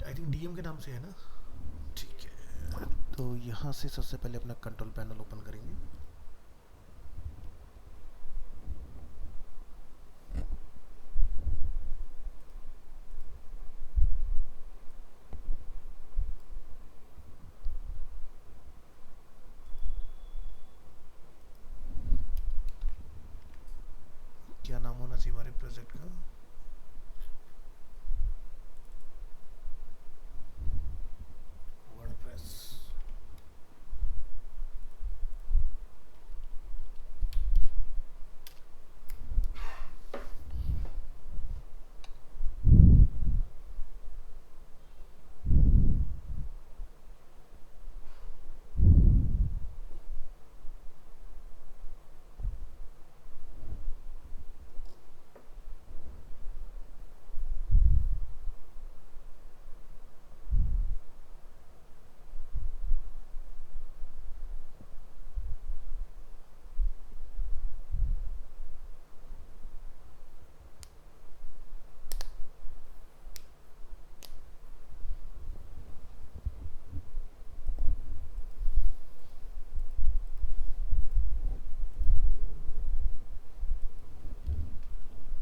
I think DM के नाम से है ना। ठीक है, तो यहाँ से सबसे पहले अपना कंट्रोल पैनल ओपन करेंगे। क्या नाम होना चाहिए हमारे प्रोजेक्ट का? वर्डप्रेस।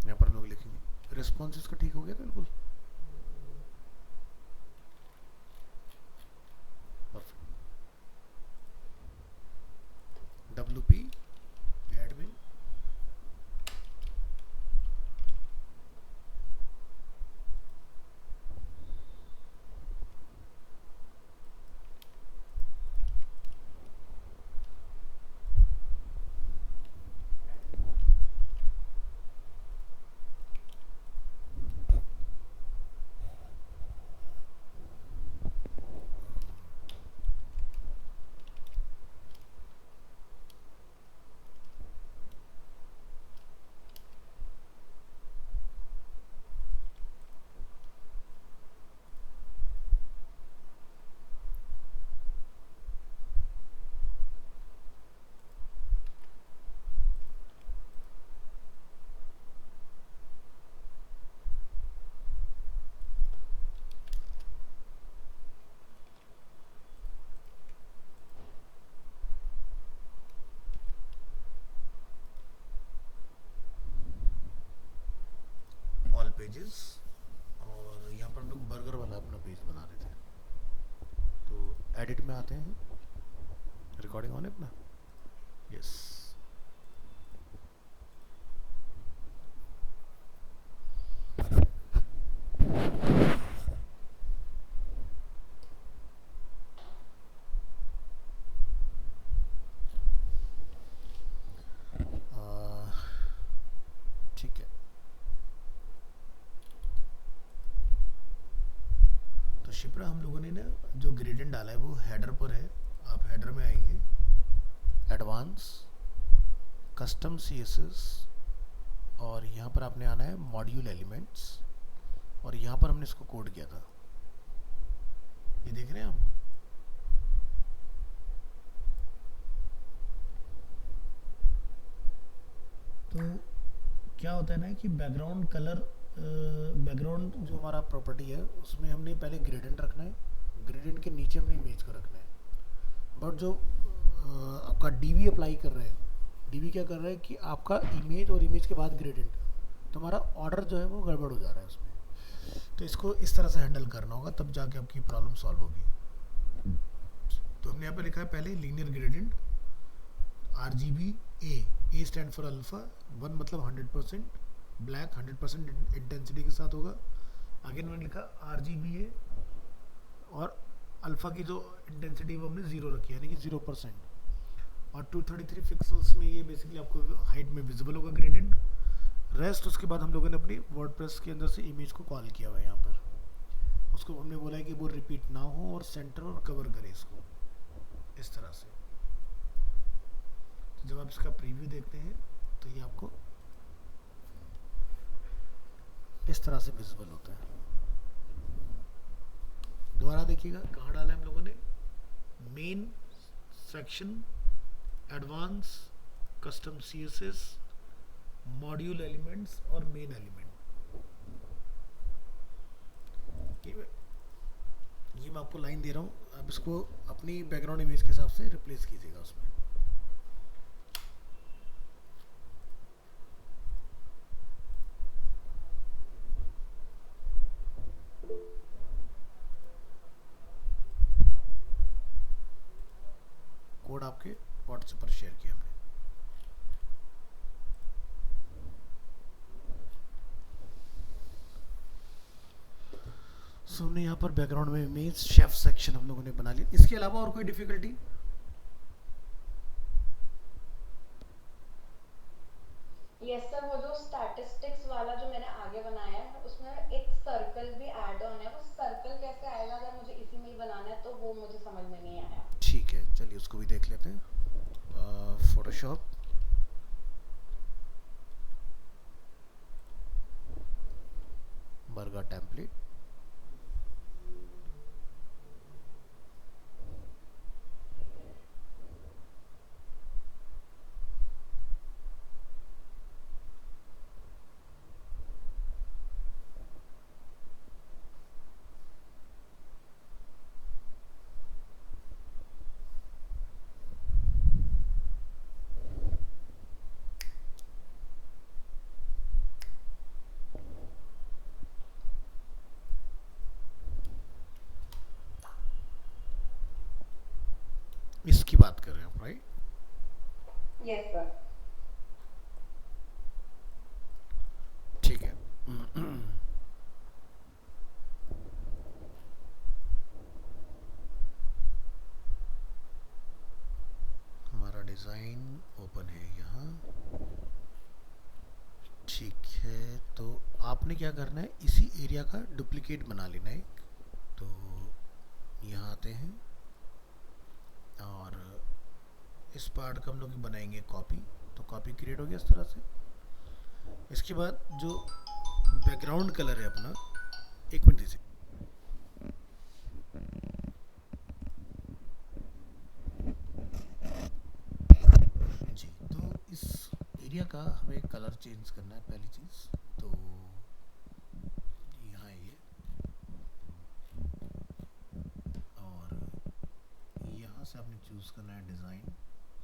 यहाँ पर हम लोग लिखेंगे रिस्पॉन्स इसका ठीक हो गया था बिल्कुल perfect. WP admin all pages. और यहाँ पर हम लोग बर्गर वाला अपना पेज बना रहे थे, तो एडिट में आते हैं। रिकॉर्डिंग ऑन है अपना? यस। ठीक है, तो शिप्रा हम लोगों ने ना जो ग्रेडियंट डाला है वो हेडर पर है। आप हेडर में आएंगे, एडवांस, कस्टम सीएसएस, और यहाँ पर आपने आना है मॉड्यूल एलिमेंट्स, और यहाँ पर हमने इसको कोड किया था। ये देख रहे हैं आप? तो क्या होता है ना कि बैकग्राउंड कलर, बैकग्राउंड जो हमारा प्रॉपर्टी है उसमें हमने पहले ग्रेडियंट रखना है, ग्रेडियंट के नीचे हमने इमेज को रखना है। बट जो आपका डीवी अप्लाई कर रहे हैं, डीवी क्या कर रहा है कि आपका इमेज और इमेज के बाद ग्रेडियंट, तो हमारा ऑर्डर जो है वो गड़बड़ हो जा रहा है उसमें। तो इसको इस तरह से हैंडल करना होगा, तब जाके आपकी प्रॉब्लम सॉल्व होगी। तो हमने यहाँ पे लिखा है पहले linear gradient RGB A stand for alpha, 1 मतलब 100%, ब्लैक 100% इंटेंसिटी के साथ होगा। आगे मैंने लिखा RGBA, और अल्फा की जो इंटेंसिटी वो हमने 0 रखी है, यानी कि 0%। और 233 पिक्सल्स में ये बेसिकली आपको हाइट में विजिबल होगा ग्रेडियंट। रेस्ट उसके बाद हम लोगों ने अपनी वर्डप्रेस के अंदर से इमेज को कॉल किया हुआ है यहाँ पर। उसको हमने बोला है कि वो रिपीट ना हो और सेंटर और कवर करे इसको इस तरह से। तो जब आप इसका प्रीव्यू देखते हैं तो ये आपको इस तरह से विजिबल होता है। दोबारा देखिएगा कहाँ डाला है हम लोगों ने, main section, advance, custom CSS, module elements और मेन एलिमेंट। ये मैं आपको लाइन दे रहा हूँ, आप इसको अपनी बैकग्राउंड इमेज के हिसाब से रिप्लेस कीजिएगा उसमें। कोड आपके व्हाट्सएप पर शेयर किया हमने। सो हमने यहाँ पर बैकग्राउंड में इमेज शेफ सेक्शन हम लोगों ने बना लिया। इसके अलावा और कोई डिफिकल्टी? यस सर, वो जो स्टैटिस्टिक्स वाला जो मैंने आगे बनाया है उसमें एक सर्कल भी ऐड ऑन है, वो सर्कल कैसे आएगा अगर मुझे इसी में ही बनाना है, तो वो मुझे समझ में नहीं आया। ठीक है, चलिए उसको भी देख लेते हैं। फोटोशॉप, बर्गर टेम्पलेट, इसकी बात कर रहे हैं आप, राइट? Yes sir. ठीक है। हमारा डिज़ाइन ओपन है यहाँ। ठीक है, तो आपने क्या करना है, इसी एरिया का डुप्लीकेट बना लेना है। तो यहाँ आते हैं और इस पार्ट का हम लोग बनाएंगे कॉपी। तो कॉपी क्रिएट हो गया इस तरह से। इसके बाद जो बैकग्राउंड कलर है अपना, एक मिनट दीजिए जी। तो इस एरिया का हमें कलर चेंज करना है पहली चीज़। तो यहाँ ये, और यहाँ से आपने चूज़ करना है डिज़ाइन,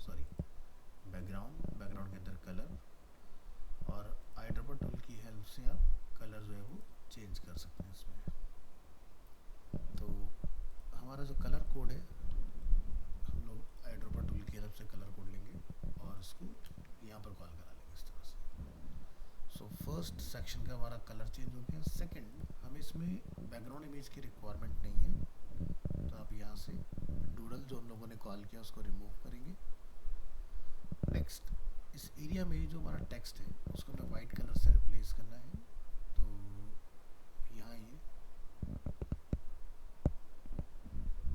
सॉरी बैकग्राउंड, बैकग्राउंड के अंदर कलर, और आई ड्रॉपर टूल की हेल्प से आप कलर जो है वो चेंज कर सकते हैं इसमें। तो हमारा जो कलर कोड है, हम लोग आई ड्रॉपर टूल की हेल्प से कलर कोड लेंगे और उसको यहाँ पर कॉल करा लेंगे इस तरह से। सो फर्स्ट सेक्शन का हमारा कलर चेंज हो गया। सेकंड, हमें इसमें बैकग्राउंड इमेज की रिक्वायरमेंट नहीं है, तो आप यहाँ से डूडल जो हम लोगों ने कॉल किया उसको रिमूव करेंगे। नेक्स्ट, इस एरिया में जो हमारा टेक्स्ट है उसको हमें वाइट कलर से रिप्लेस करना है। तो यहाँ ये,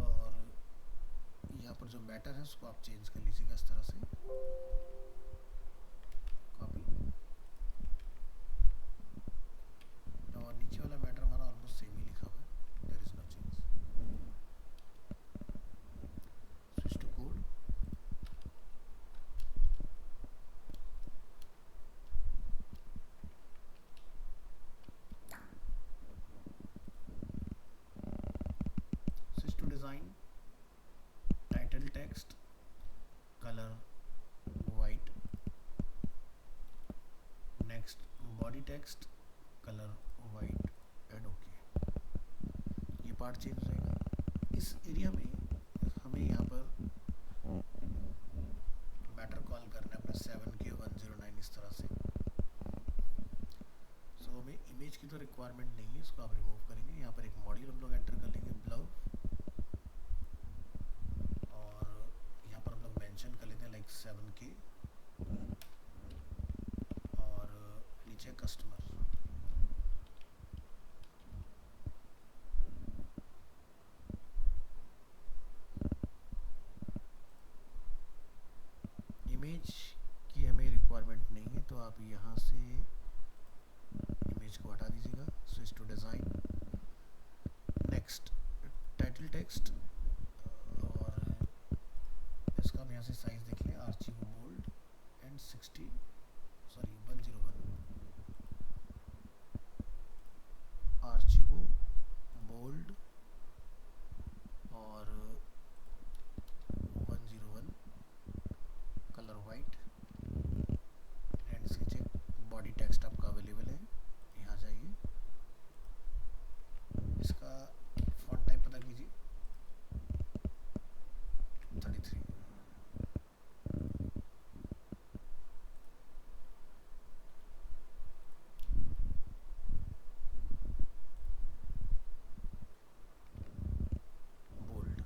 और यहाँ पर जो मैटर है उसको आप चेंज कर लीजिएगा इस तरह से। कॉपी, और नीचे वाला मैटर हमारा ऑलमोस्ट सेम ही लिखा हुआ है, there is no change. Switch to code, switch to design, title text colour white, next body text colour white, and okay. ये पार्ट चेंज हो जाएगा। इस एरिया में हमें यहाँ पर मैटर कॉल करना है अपना 7K109 इस तरह से। सो हमें इमेज की तो रिक्वायरमेंट नहीं है, इसको आप रिमूव करेंगे। यहाँ पर एक मॉड्यूल हम लोग एंटर कर लेंगे, ब्लव, और यहाँ पर हम लोग मेंशन कर लेते हैं लाइक 7K, और नीचे कस्टमर। इमेज की हमें रिक्वायरमेंट नहीं है, तो आप यहाँ से इमेज को हटा दीजिएगा। Switch to design, next title text, और इसका हम यहाँ से साइज देख लें, Archivo bold and 60, sorry 101। Text आपका अवेलेबल है, यहाँ जाइए, इसका फॉन्ट टाइप पता कीजिए 33, bold,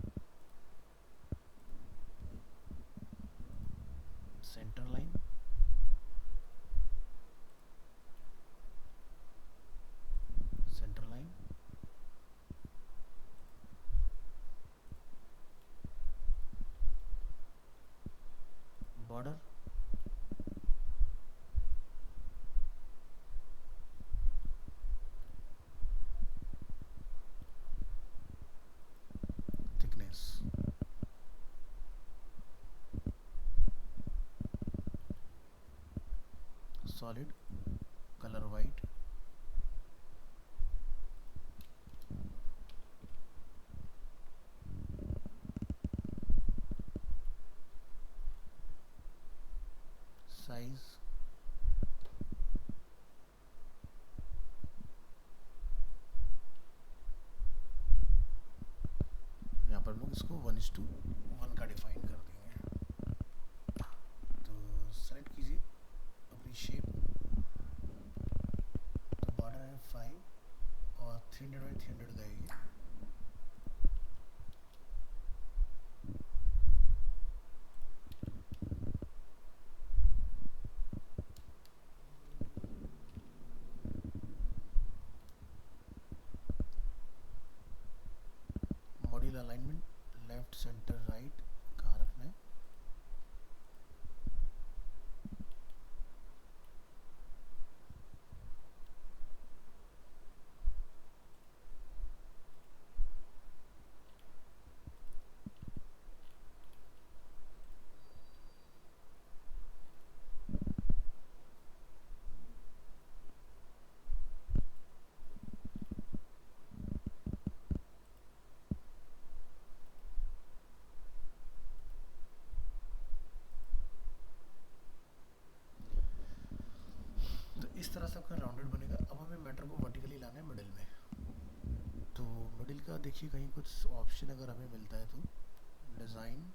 centre line, centre line, border, thickness, solid, colour white, size, यहाँ पर लोग इसको 1:1 का डिफाइन कर देंगे। तो सेलेक्ट कीजिए अपनी शेप, तो बॉर्डर है 5 और 300/300 का है ये। Module alignment, left centre right कहाँ रखना है, तो इस तरह से आपका राउंडेड बनेगा। अब हमें मैटर को वर्टिकली लाना है मिडिल में, तो मिडिल का देखिए कहीं कुछ ऑप्शन अगर हमें मिलता है तो डिज़ाइन,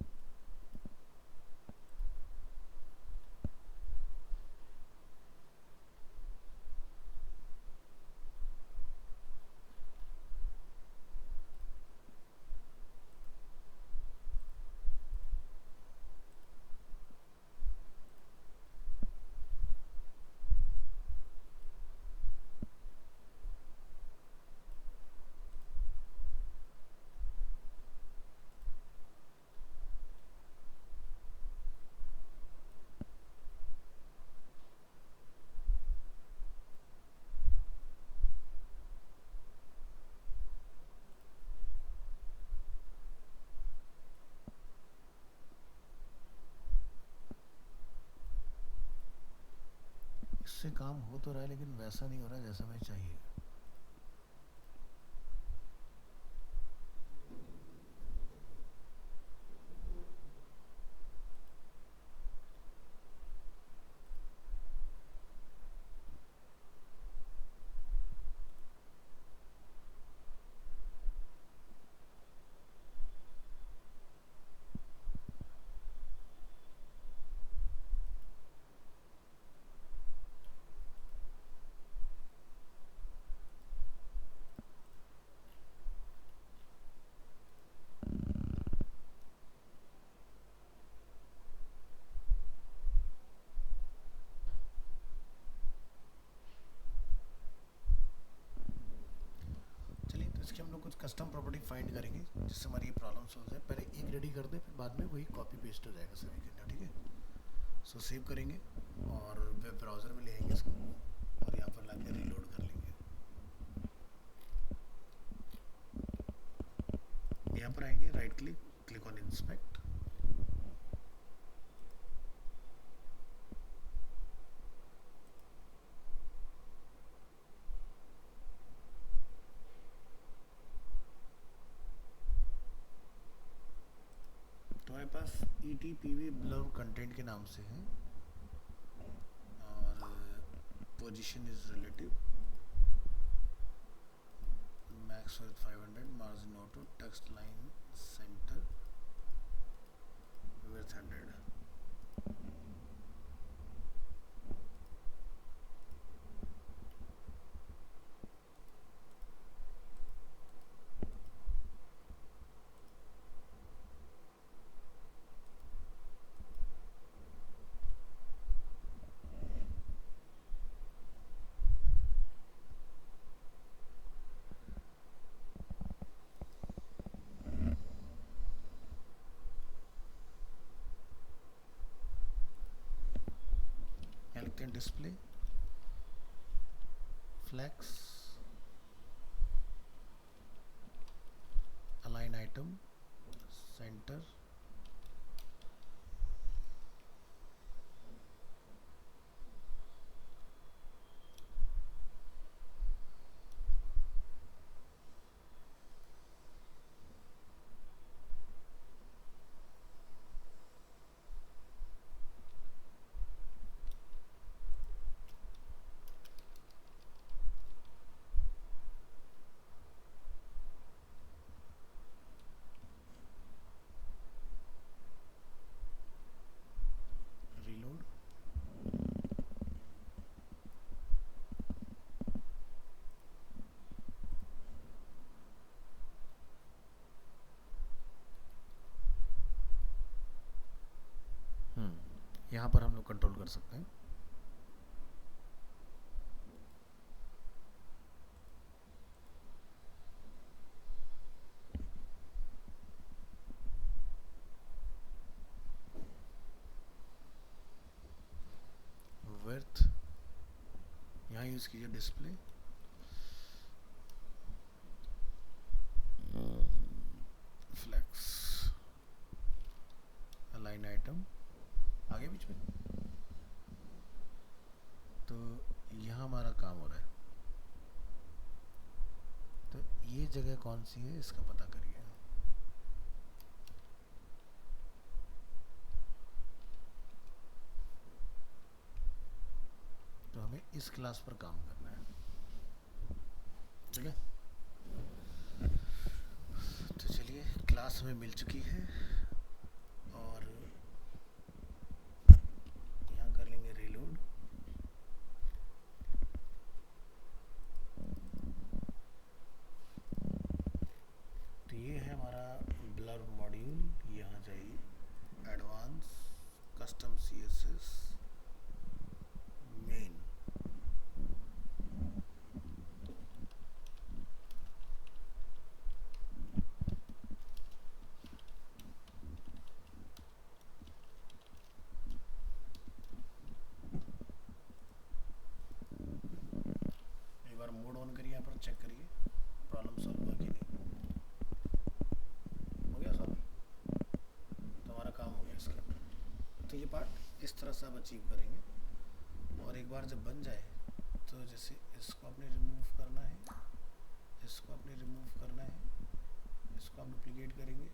इससे काम हो तो रहा है लेकिन वैसा नहीं हो रहा है जैसा हमें चाहिए। चलिए, तो इसकी हम लोग कुछ कस्टम प्रॉपर्टी फाइंड करेंगे जिससे हमारी ये प्रॉब्लम सॉल्व हो जाए। पहले एक रेडी कर दे, फिर बाद में वही कॉपी पेस्ट हो जाएगा सभी के अंदर, ठीक है। सो सेव करेंगे और वेब ब्राउज़र में ले आएंगे इसको और यहाँ पर लाके रीलोड कर लेंगे। यहाँ पर आएंगे, right click, click on inspect, तो हमारे पास ETPV ब्लर कंटेंट के नाम से है और position is relative, max width 500, margin auto, text line center, width 100. यहाँ लिखते हैं display, flex, align item, centre, reload, यहाँ पर हम लोग कंट्रोल कर सकते हैं। विड्थ यहाँ यूज कीजिए डिस्प्ले, फ्लैक्स, अलाइन आइटम, आगे बीच में। तो यहाँ हमारा काम हो रहा है, तो ये जगह कौन सी है इसका पता करिए। तो हमें इस क्लास पर काम करना है, ठीक है। तो चलिए, क्लास हमें मिल चुकी है और यहाँ कर लेंगे रीलोड। तो ये है हमारा ब्लर मॉड्यूल, यहाँ जाइए एडवांस, कस्टम CSS, मेन। एक बार मोड ऑन करिए, यहाँ पर चेक करिए प्रॉब्लम सॉल्व हुआ कि नहीं। हो गया सॉल्व, तो हमारा काम हो गया इसका। तो ये पार्ट इस तरह से आप अचीव करेंगे। और एक बार जब बन जाए तो जैसे इसको आपने रिमूव करना है, इसको आपने रिमूव करना है, इसको आप डुप्लीकेट करेंगे,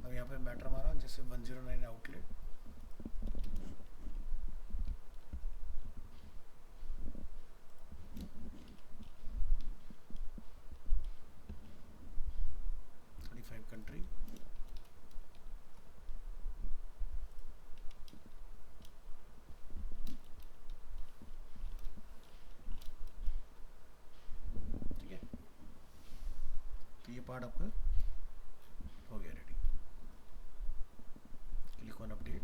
अब यहाँ पे मैटर हमारा जैसे 109 आउटलेट, कंट्री, ठीक है। तो ये पार्ट आपका हो गया रेडी। Click on update.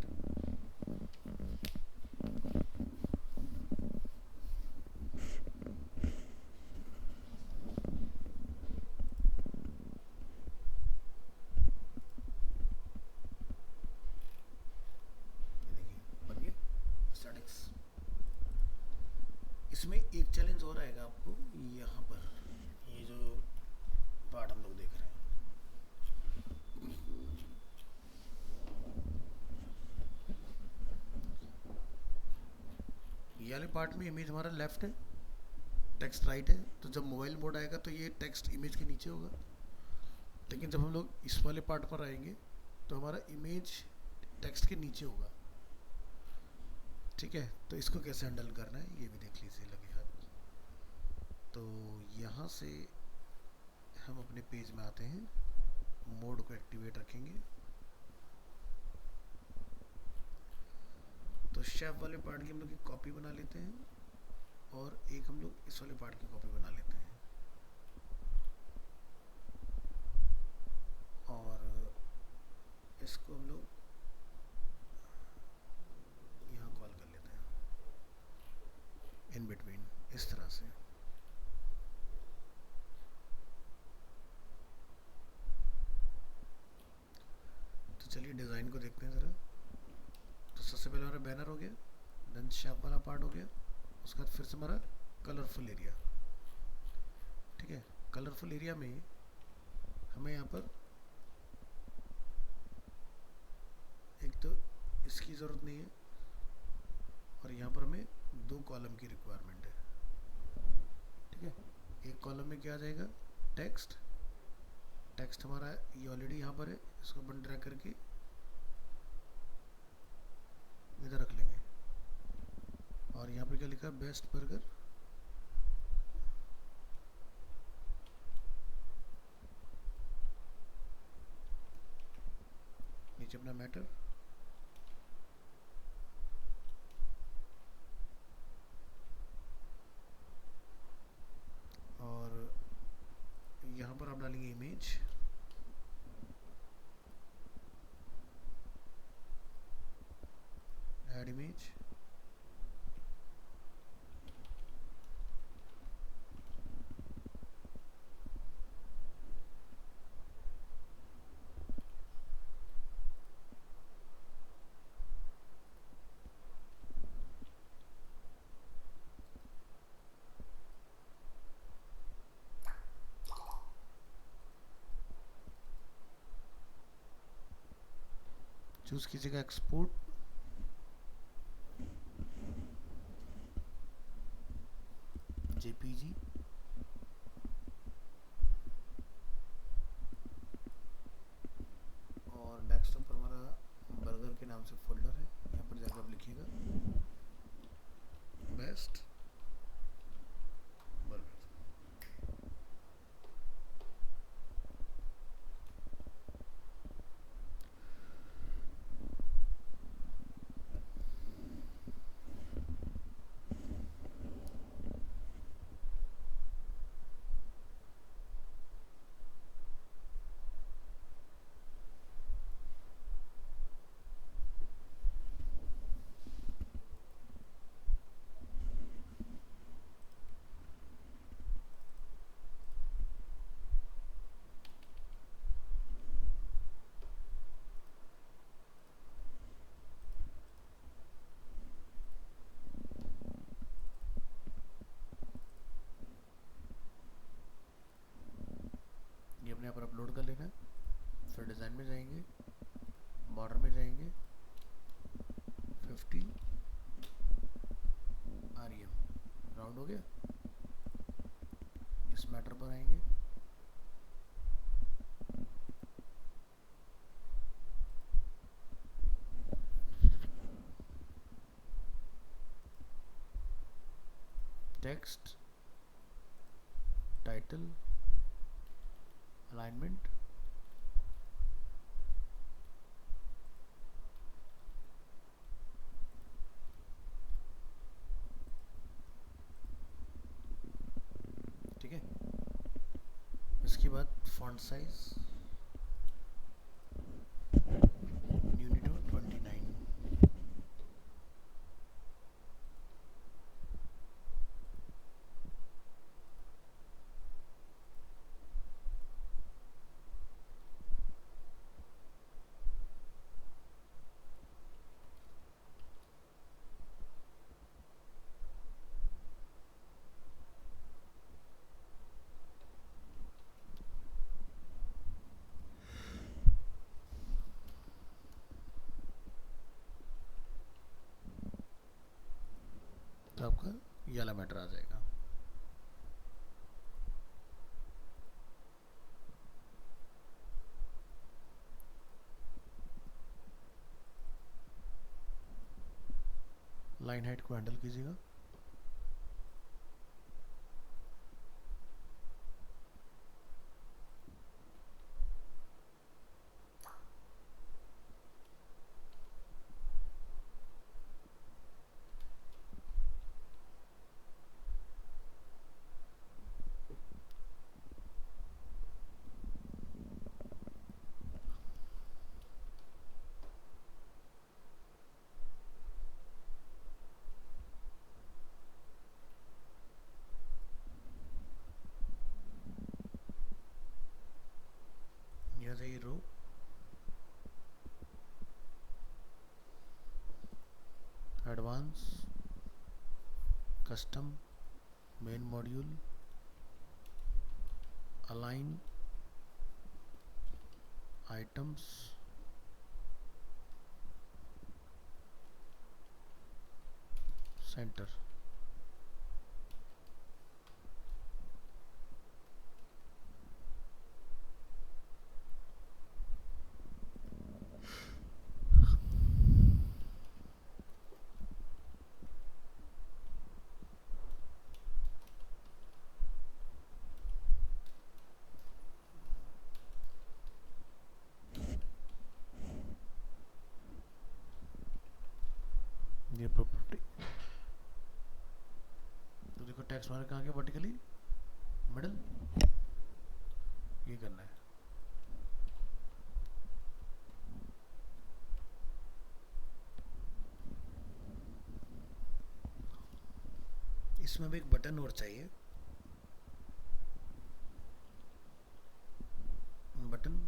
इसमें एक चैलेंज और आएगा आपको यहाँ पर, ये जो पार्ट हम लोग देख रहे हैं, ये वाले पार्ट में इमेज हमारा लेफ्ट है, टेक्स्ट राइट है, तो जब मोबाइल मोड आएगा तो ये टेक्स्ट इमेज के नीचे होगा। लेकिन जब हम लोग इस वाले पार्ट पर आएंगे तो हमारा इमेज टेक्स्ट के नीचे होगा। ठीक है, तो इसको कैसे हैंडल करना है ये भी देख लीजिए लगे हाथ। तो यहाँ से हम अपने पेज में आते हैं, मोड को एक्टिवेट रखेंगे। तो शेफ वाले पार्ट की हम लोग एक कॉपी बना लेते हैं और एक हम लोग इस वाले पार्ट की कॉपी बना लेते हैं और इसको हम लोग यहाँ कॉल कर लेते हैं इन बिटवीन, इस तरह से। तो चलिए डिज़ाइन को देखते हैं ज़रा। तो सबसे पहले हमारा बैनर हो गया, देन शेप वाला पार्ट हो गया, उसके बाद फिर से हमारा कलरफुल एरिया। ठीक है, कलरफुल एरिया में हमें यहाँ पर एक तो इसकी ज़रूरत नहीं है और यहाँ पर हमें 2 कॉलम की रिक्वायरमेंट है। ठीक है, एक कॉलम में क्या आ जाएगा, टेक्स्ट। टेक्स्ट हमारा ये ऑलरेडी यहाँ पर है, इसको अपन ड्रैग करके इधर रख लेंगे। और यहाँ पर क्या लिखा है, बेस्ट बर्गर। नीचे अपना मैटर, और यहाँ पर आप डालेंगे इमेज। ऐड इमेज, चूज कीजिएगा एक्सपोर्ट। जेपीजी, और डेस्कटॉप पर हमारा बर्गर के नाम से फोल्डर है, यहाँ पर जाकर आप लिखिएगा बेस्ट बर्गर। ये अपने यहाँ पर अपलोड कर लेना है। फिर डिज़ाइन में जाएंगे, बॉर्डर में जाएंगे, 50 REM राउंड हो गया। इस मैटर पर आएंगे, टेक्स्ट, टाइटल, अलाइनमेंट, ठीक है। इसके बाद फॉन्ट साइज यूनिटो 29, तो आपका ये वाला मैटर आ जाएगा। लाइन हाइट को हैंडल कीजिएगा। यहाँ से ये row advance custom main module align items center. ये प्रॉपर्टी तो देखो टेक्स्ट मार्क कहाँ के वर्टिकली मिडल, ये करना है। इसमें भी एक बटन और चाहिए, बटन।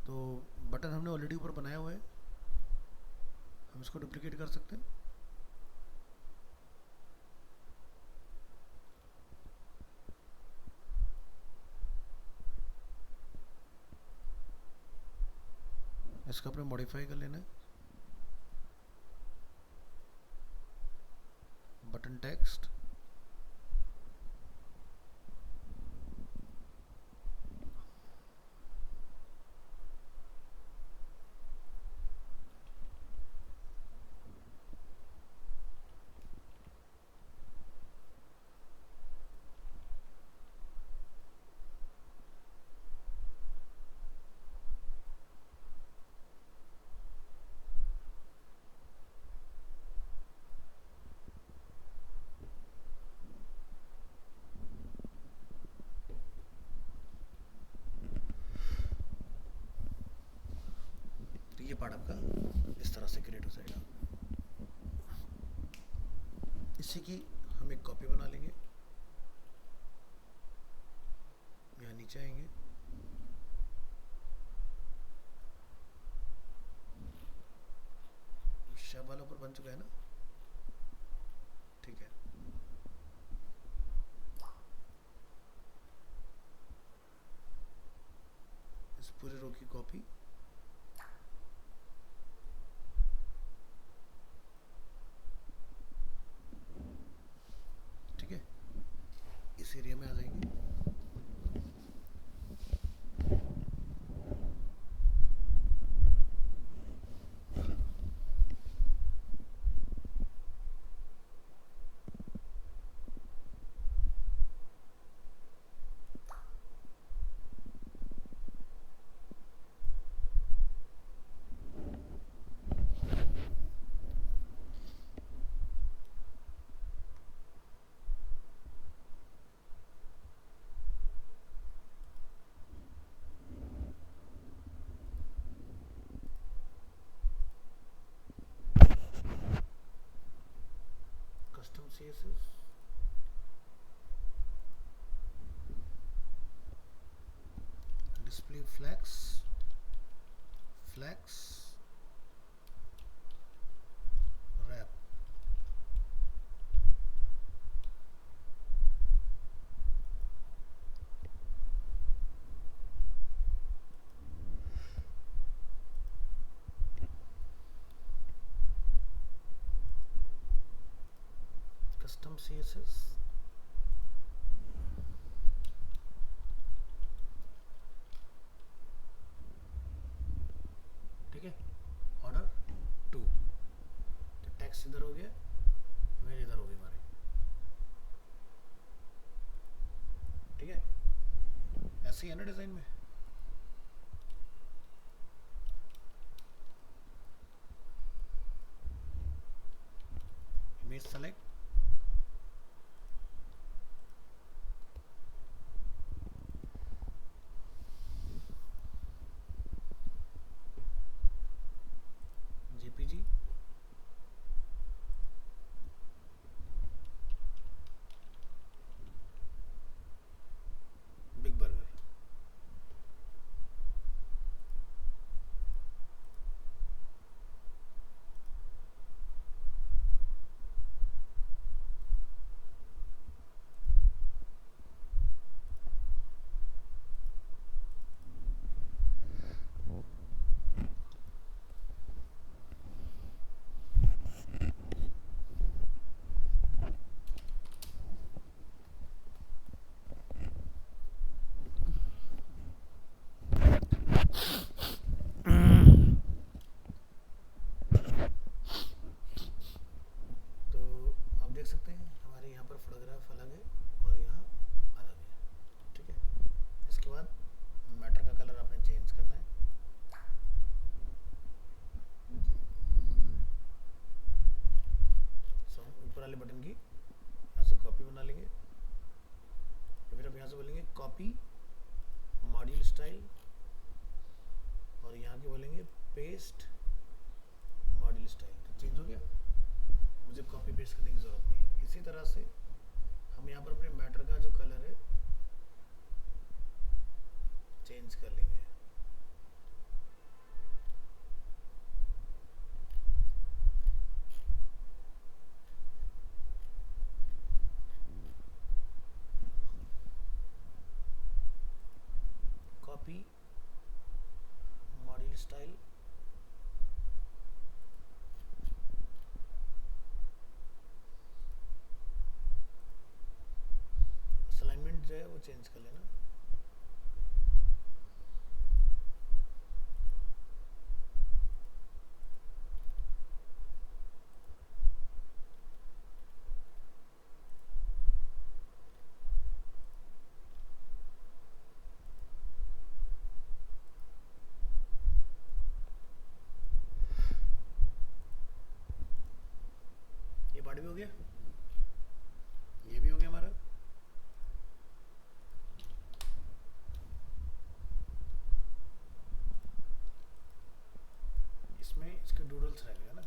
तो बटन हमने ऑलरेडी ऊपर बनाया हुआ है, हम इसको डुप्लीकेट कर सकते हैं। इसका अपने मॉडिफाई कर लेना है, बटन टेक्स्ट ये पार्ट आपका इस तरह से क्रिएट हो जाएगा। इसी की हम एक कॉपी बना लेंगे, यहाँ नीचे आएंगे, शब वाला ऊपर बन चुका है ना, ठीक है। इस पूरे रो की कॉपी इस एरिया में आ जाएंगे। Custom CSS display flex wrap, custom CSS ठीक है। ऑर्डर 2 सही है ना डिज़ाइन में? Image select, JPG, big burger. तो आप देख सकते हैं हमारे यहाँ पर फोटोग्राफ अलग है और यहाँ अलग है, ठीक है। इसके बाद मैटर का कलर आपने चेंज करना है। सो ऊपर वाले बटन की यहाँ से कॉपी बना लेंगे, तो फिर आप यहाँ से बोलेंगे कॉपी मॉड्यूल स्टाइल, और यहाँ के बोलेंगे पेस्ट मॉड्यूल स्टाइल। तो चेंज हो गया, मुझे कॉपी पेस्ट करने की ज़रूरत नहीं है। इसी तरह से हम यहाँ पर अपने मैटर का जो कलर है चेंज कर लेंगे। कॉपी मॉड्यूल स्टाइल, अलाइनमेंट जो है वो चेंज कर लेना। ये पार्ट भी हो गया, ये भी हो गया हमारा। इसमें इसके डूडल्स रह गया ना।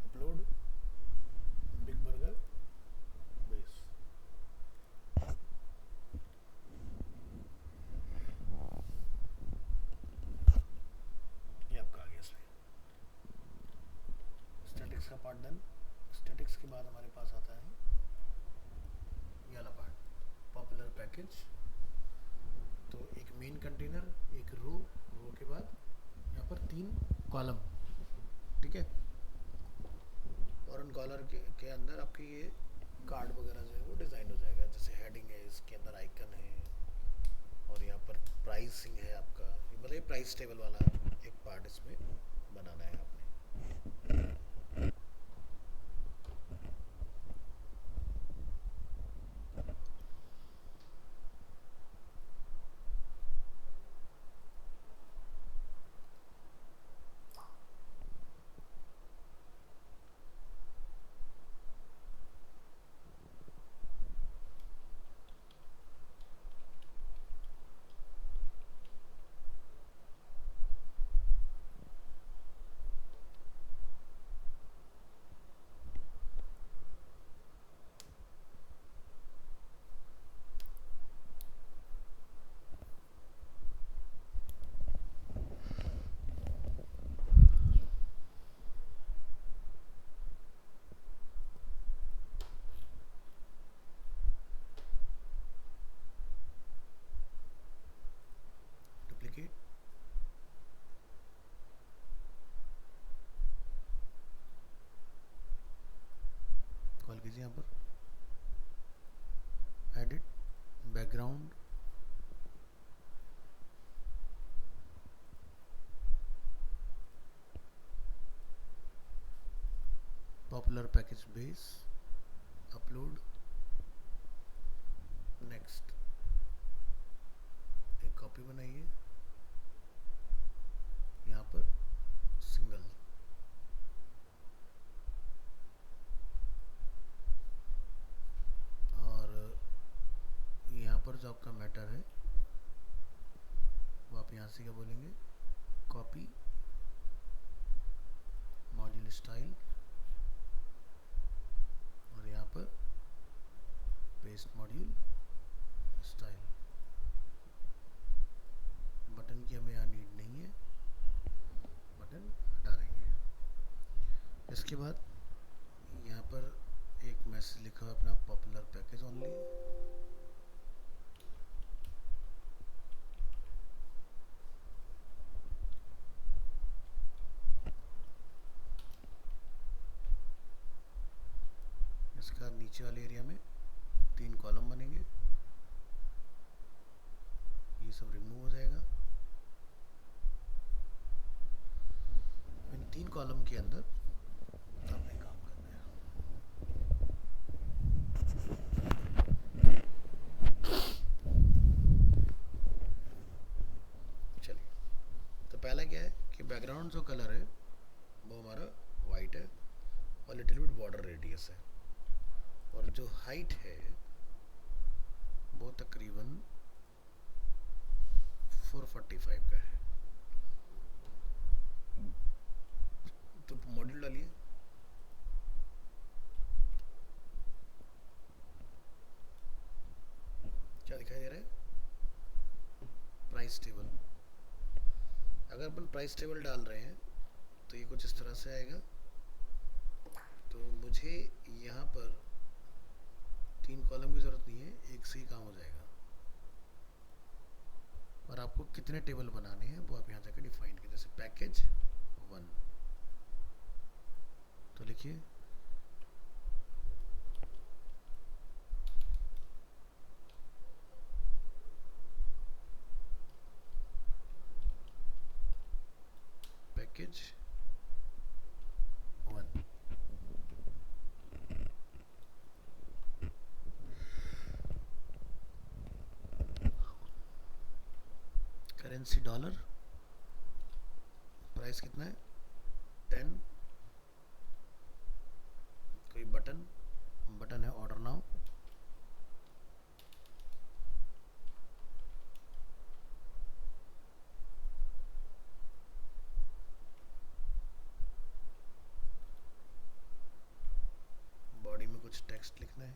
Upload big burger base. ये आपका आ गया इसमें। स्टैटिक्स का पार्ट डन। स्टैटिक्स के बाद हमारे पास आता है ये वाला पार्ट, पॉपुलर पैकेज। तो एक मेन कंटेनर, एक रो के बाद यहाँ पर 3 कॉलम, ठीक है। और उन कॉलर के अंदर आपके ये कार्ड वगैरह जो है वो डिज़ाइन हो जाएगा। जैसे हेडिंग है, इसके अंदर आइकन है, और यहाँ पर प्राइसिंग है आपका। मतलब ये प्राइस टेबल वाला एक पार्ट इसमें बनाना है आपने। यहाँ पर, edit background, popular package base, upload, next. एक कॉपी बनाइए यहाँ पर, सिंगल, और यहाँ पर जो आपका मैटर है वो आप यहाँ से क्या बोलेंगे, कॉपी मॉड्यूल स्टाइल, और यहाँ पर पेस्ट मॉड्यूल स्टाइल। बटन की हमें यहाँ नीड नहीं है, बटन हटा देंगे। इसके बाद यहाँ पर एक मैसेज लिखा हुआ अपना पॉपुलर पैकेज ओनली, इसका नीचे वाले एरिया में 3 कॉलम बनेंगे, ये सब रिमूव हो जाएगा। इन 3 कॉलम के अंदर आपने काम करना है। चलिए, तो पहला क्या है कि बैकग्राउंड जो कलर है वो हमारा वाइट है और लिटिल बिट बॉर्डर रेडियस है, और जो हाइट है वो तकरीबन 445 का है। तो मॉड्यूल डालिए, क्या दिखाई दे रहा है, प्राइस टेबल। अगर अपन प्राइस टेबल डाल रहे हैं तो ये कुछ इस तरह से आएगा। तो मुझे यहाँ पर 3 कॉलम की ज़रूरत नहीं है, एक से ही काम हो जाएगा। और आपको कितने टेबल बनाने हैं वो आप यहाँ जाकर डिफाइन कीजिए, जैसे पैकेज 1, तो लिखिए पैकेज 1। करेंसी डॉलर, प्राइस कितना है 10। कोई बटन है ऑर्डर नाउ, बॉडी में कुछ टेक्स्ट लिखना है,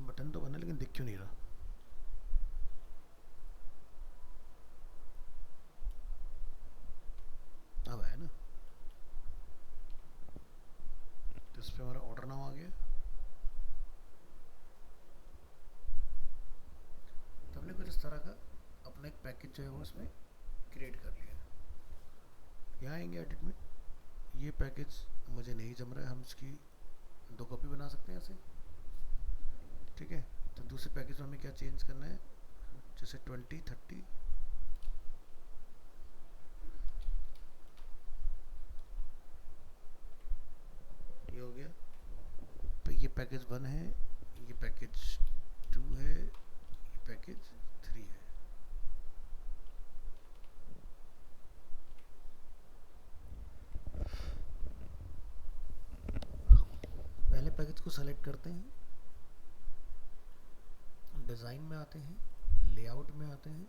बटन तो बना लेकिन दिख क्यों नहीं रहा। अब है ना, तो इस पे हमारा ऑर्डर नाम आ गया। तो हमने कुछ इस तरह का अपना एक पैकेज जो है वो इसमें क्रिएट कर लिया। यहाँ आएंगे एडिट में, ये पैकेज मुझे नहीं जम रहा है, हम इसकी 2 कॉपी बना सकते हैं ऐसे, ठीक है। तो दूसरे पैकेज में हमें क्या चेंज करना है, जैसे 20, 30, ये हो गया। तो ये पैकेज 1 है, ये पैकेज 2 है, ये पैकेज 3 है। पहले पैकेज को सेलेक्ट करते हैं, डिज़ाइन में आते हैं, लेआउट में आते हैं,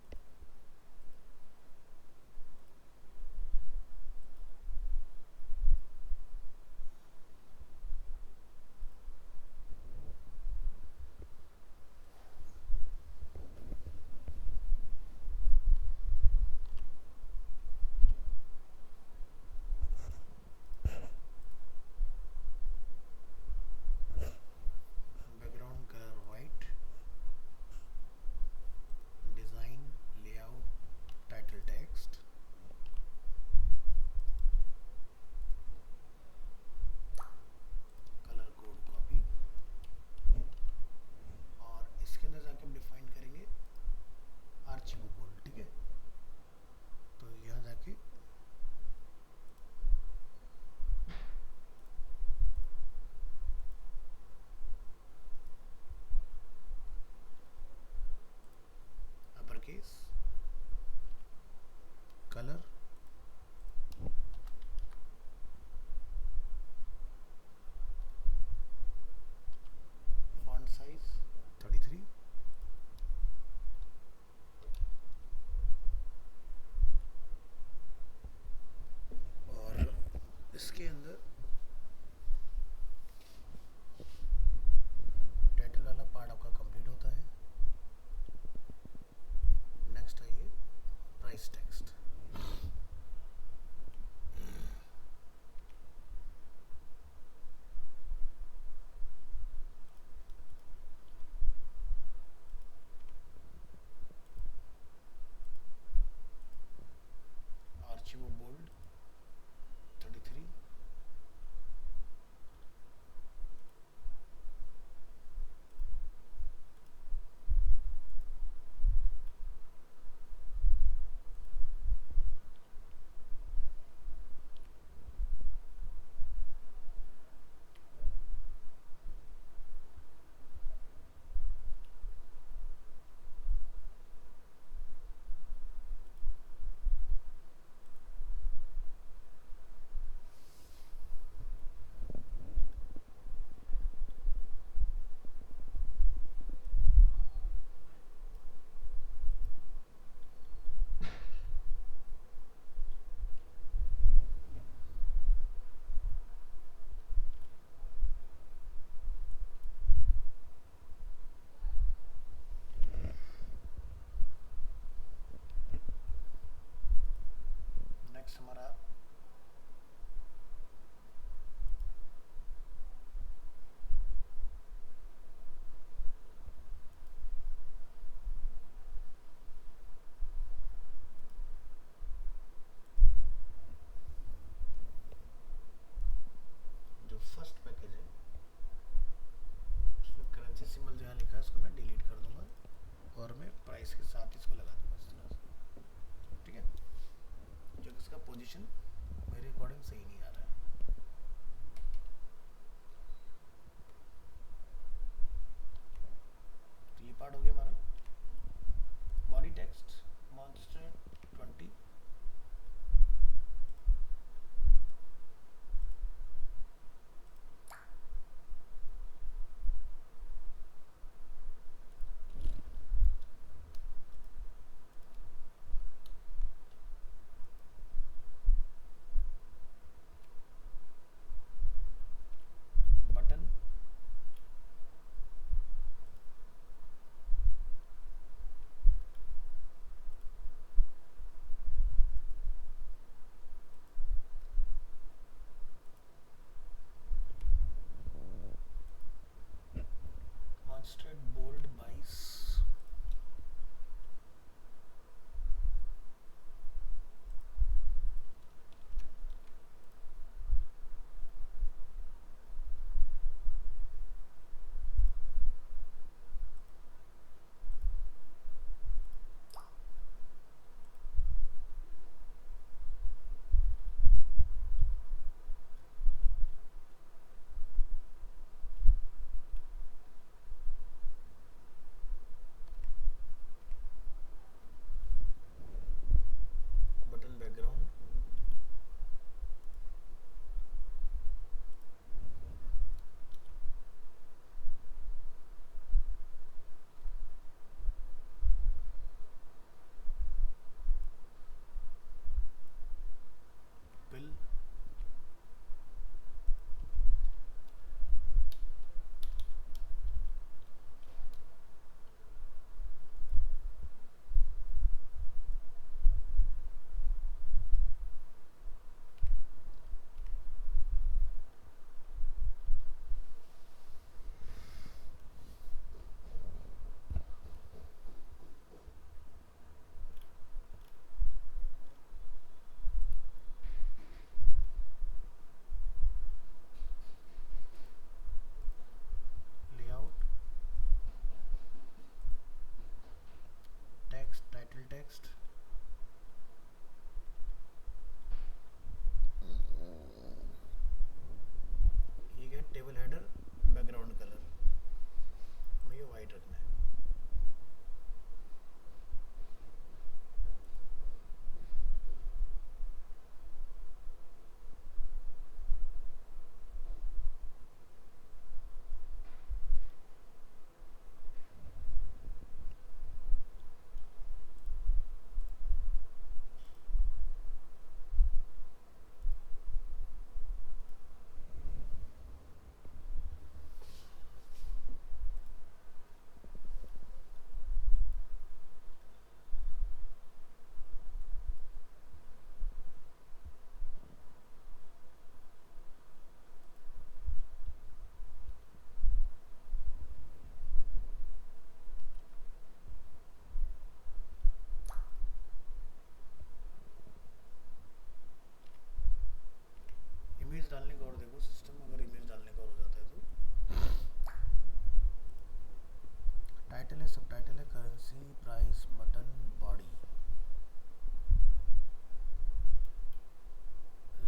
सब टाइटल है currency price button body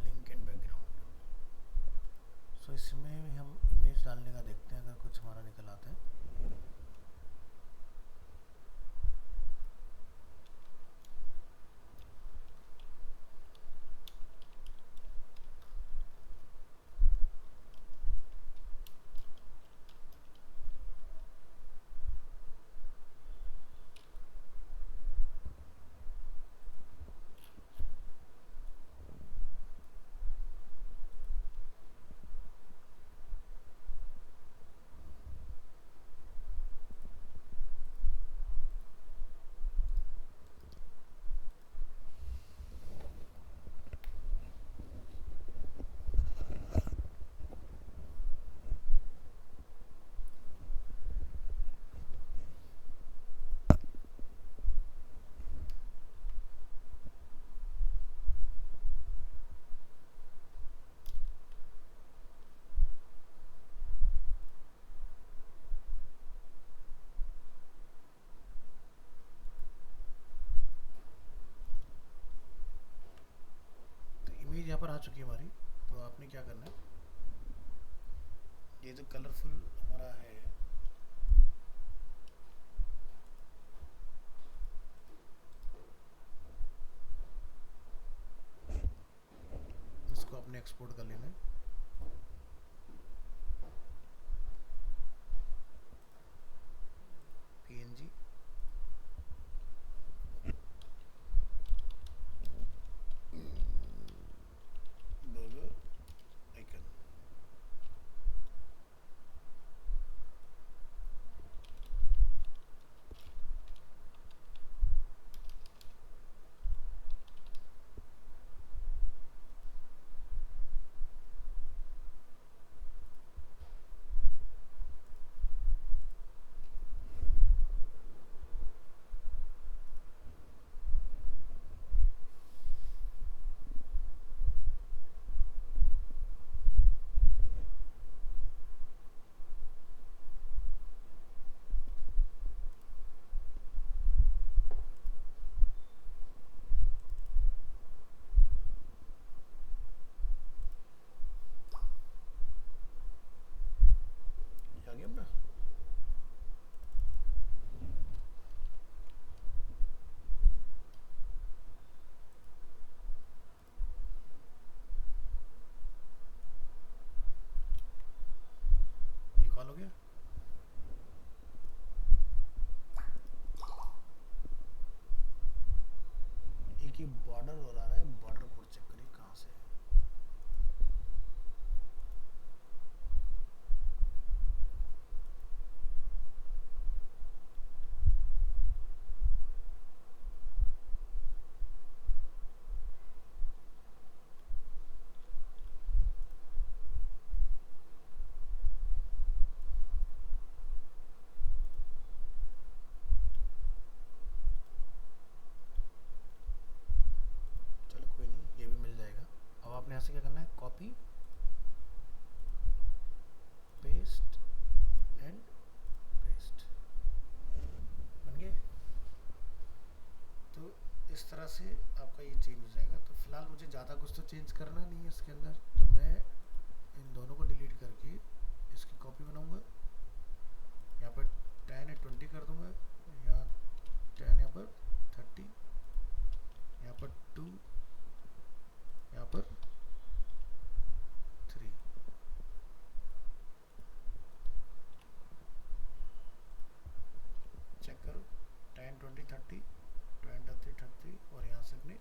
link and background. So इसमें हम इमेज डालने का देखते हैं अगर कुछ हमारा निकल आता है। इमेज यहाँ पर आ चुकी है हमारी। तो आपने क्या करना है, ये जो कलरफुल हमारा है इसको आपने एक्सपोर्ट कर लेना है। PNG burger icon. आ गया अपना। ये कॉल हो गया। एक ही बॉर्डर हो रहा है, बॉर्डर कोड चेक करिए कहाँ से है। चलो कोई नहीं, ये भी मिल जाएगा। अब आपने यहाँ से क्या करना है, कॉपी पेस्ट एंड पेस्ट। बन गए। तो इस तरह से आपका ये चेंज हो जाएगा। तो फिलहाल मुझे ज़्यादा कुछ तो चेंज करना नहीं है इसके अंदर, तो मैं इन दोनों को डिलीट करके इसकी कॉपी बनाऊंगा। यहाँ पर 10 या 20 कर दूंगा, यहाँ 10, यहाँ पर 30, यहाँ पर 2, यहाँ पर 3। चेक करो 10, 20, 30, 20, 30 और यहाँ से अपने।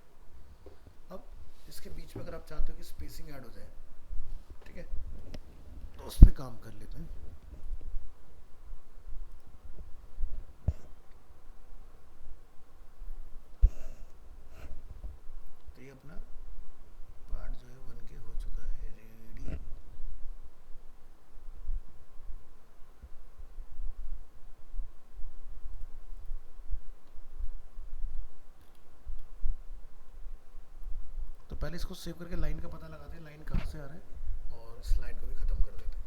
अब इसके बीच में अगर आप चाहते हो कि स्पेसिंग ऐड हो जाए, ठीक है, तो उस पर काम कर लेते हैं। तो ये अपना पार्ट जो है बन के हो चुका है रेडी। तो पहले इसको सेव करके लाइन का पता लगाते हैं, लाइन कहाँ से आ रहा है, और इस लाइन को भी ख़त्म कर देते हैं।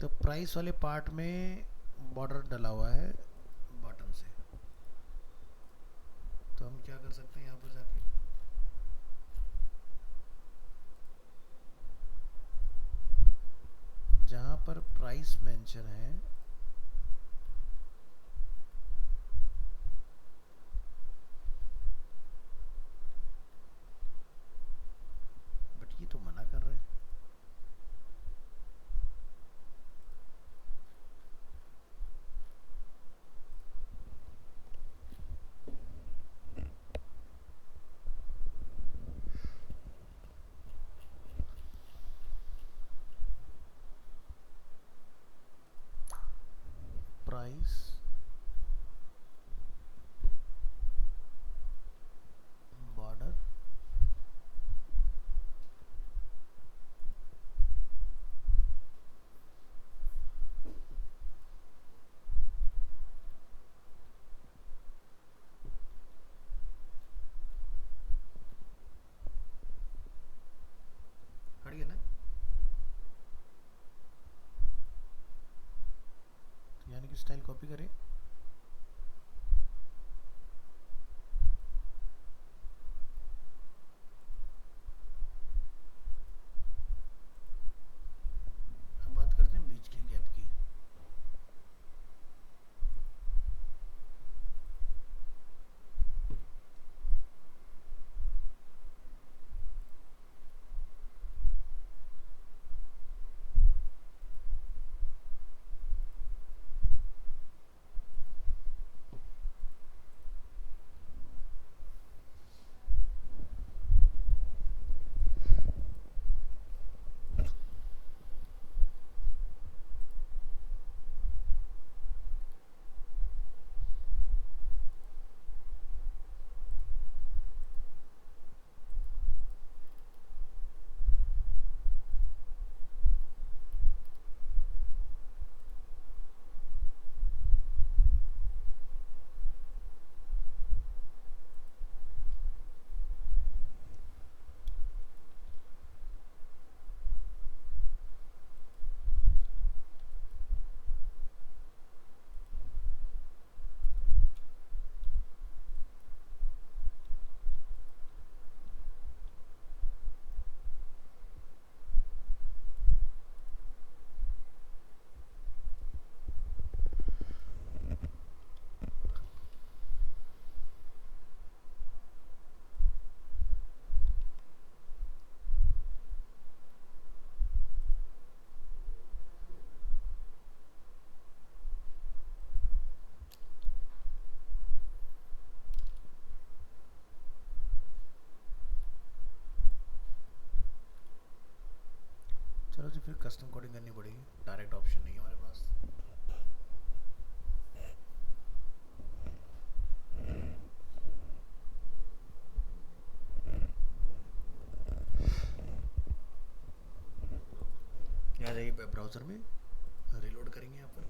तो प्राइस वाले पार्ट में बॉर्डर डला हुआ है बॉटम से, तो हम क्या कर सकते हैं यहाँ पर जाके जहाँ पर प्राइस मेंशन है बट ये तो मना कर रहे हैं। प्राइस बॉर्डर हट गया ना, तो यानी कि स्टाइल कॉपी करें, हम बात करते हैं बीच की गैप की। चलो जी, फिर कस्टम कोडिंग करनी पड़ेगी, डायरेक्ट ऑप्शन नहीं है हमारे पास। यहाँ जाइए वेब ब्राउज़र में, रिलोड करेंगे यहाँ पर,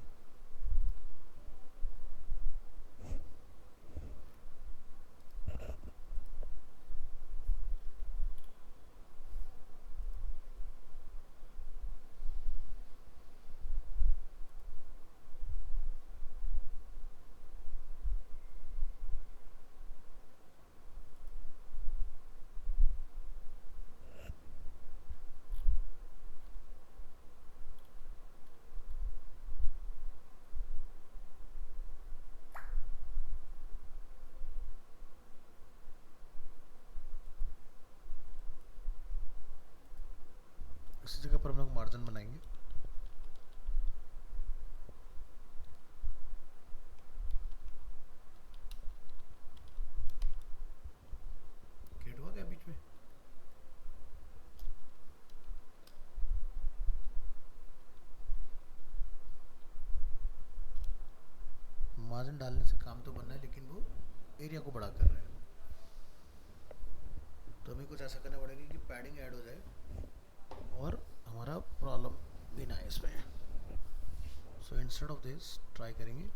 इसी जगह पर हम लोग मार्जिन बनाएंगे। क्रिएट हुआ क्या बीच में? मार्जिन डालने से काम तो बनना है, लेकिन वो एरिया को बड़ा कर रहे हैं, तो हमें कुछ ऐसा करना पड़ेगा कि पैडिंग ऐड हो जाए और हमारा प्रॉब्लम भी ना है इसमें। So instead of this try करेंगे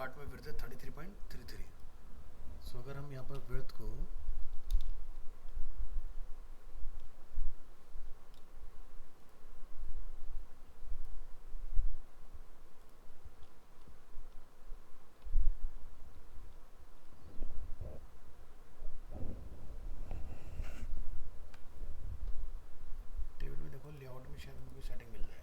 पार्ट में विड्थ है 33.33। सो अगर हम यहाँ पर विड्थ को टेबल में देखो, लेआउट में शायद हमें कोई सेटिंग मिल जाए।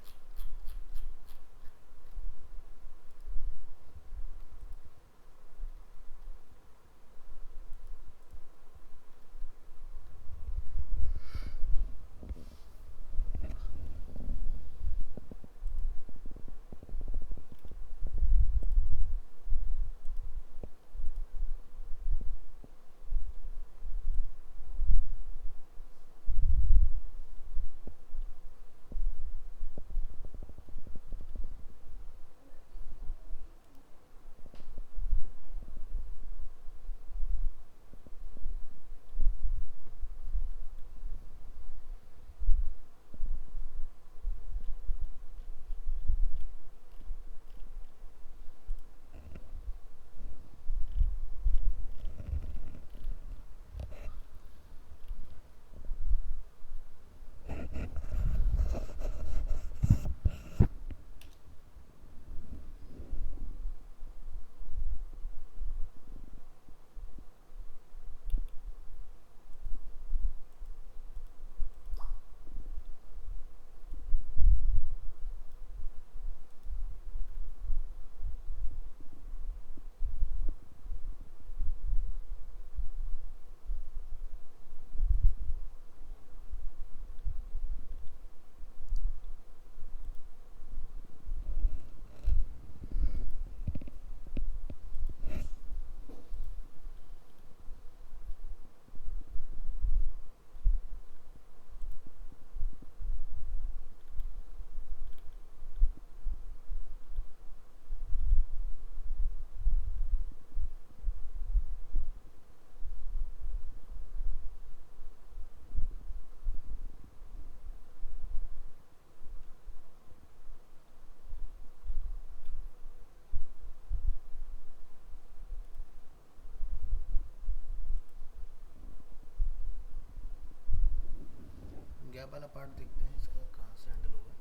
गैप वाला पार्ट देखते हैं, इसका कहाँ से हैंडल होगा।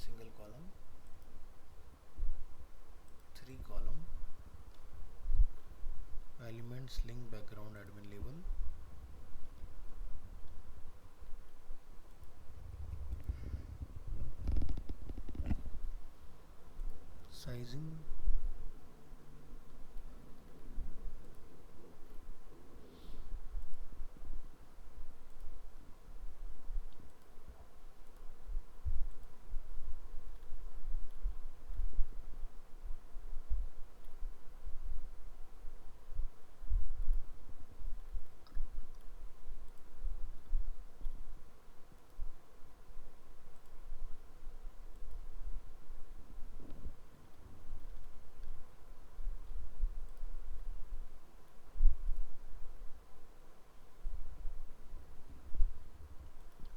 Single column, 3 column, elements link background admin label, sizing,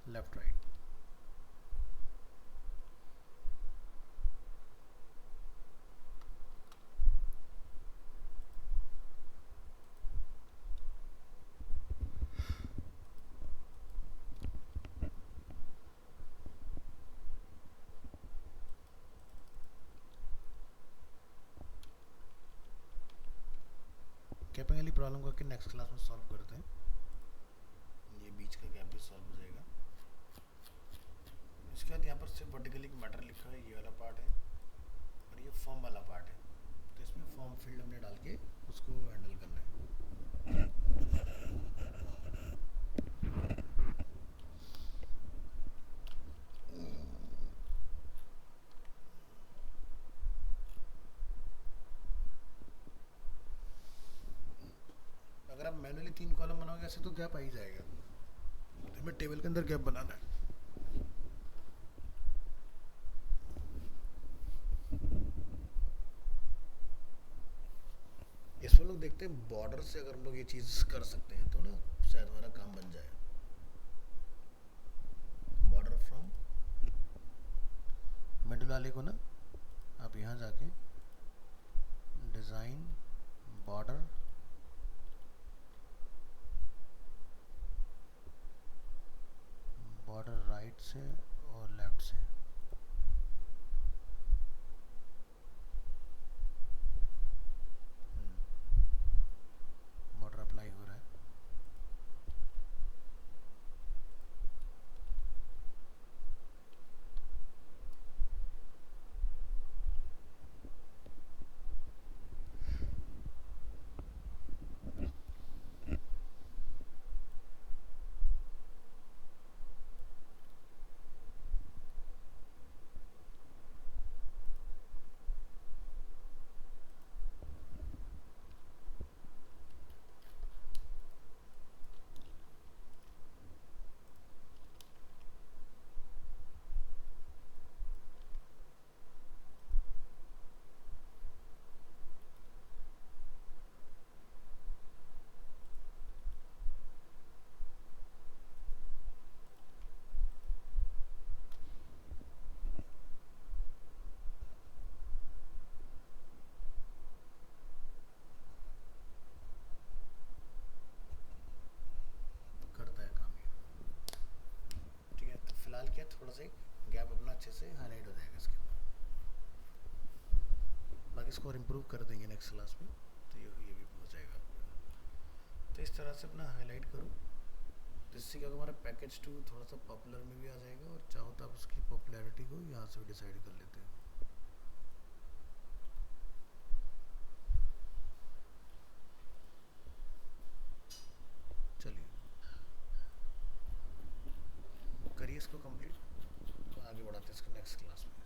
left right. Capping वाली प्रॉब्लम को नेक्स्ट क्लास में सॉल्व करते हैं। ये बीच का गैप भी सॉल्व हो जाएगा। इसके बाद यहाँ पर सिर्फ वर्टिकली मैटर लिखा है, ये वाला पार्ट है, और ये फॉर्म वाला पार्ट है। तो इसमें फॉर्म फील्ड हमने डाल के उसको हैंडल करना है। अगर आप मैनुअली 3 कॉलम बनाओगे ऐसे तो गैप आ ही जाएगा। तो हमें टेबल के अंदर गैप बनाना है। इसमें लोग देखते हैं बॉर्डर से अगर हम लोग ये चीज़ कर सकते हैं तो ना शायद हमारा काम बन जाए। बॉर्डर फ्रॉम मिडिल वाले को ना आप यहाँ जाके डिज़ाइन बॉर्डर, बॉर्डर राइट से और लेफ्ट से। बॉर्डर अप्लाई हो रहा है। करता है काम ये। ठीक है, तो फिलहाल क्या, थोड़ा सा गैप अपना अच्छे से हाईलाइट हो जाएगा इसके अंदर। बाकी इसको और इम्प्रूव कर देंगे नेक्स्ट क्लास में, तो ये भी हो जाएगा आपका। तो इस तरह से अपना हाईलाइट करो, जिससे क्या हमारा पैकेज 2 थोड़ा सा पॉपुलर में भी आ जाएगा, और चाहो तो आप उसकी पॉपुलैरिटी को यहाँ से भी डिसाइड कर लेते हो। चलिए करिए इसको कंप्लीट, तो आगे बढ़ाते हैं इसको नेक्स्ट क्लास में।